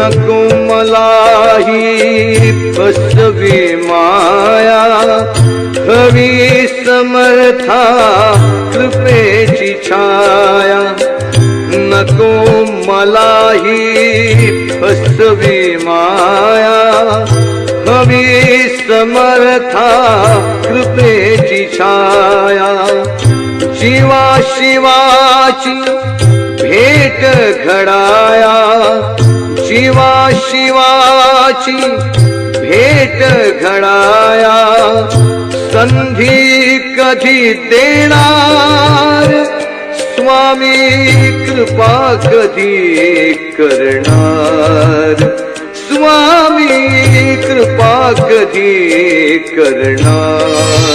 नको मलाही फसवी माया, हवी समर्था कृपेची छाया। नको मलाही फसवी माया, हवी समर्था कृपेची छाया। शिवा शिवाची भेट घडाया, शिवा शिवाची भेट घडाया। संधी कधी देणार स्वामी, कृपा कधी करणार स्वामी, कृपा कधी करणार।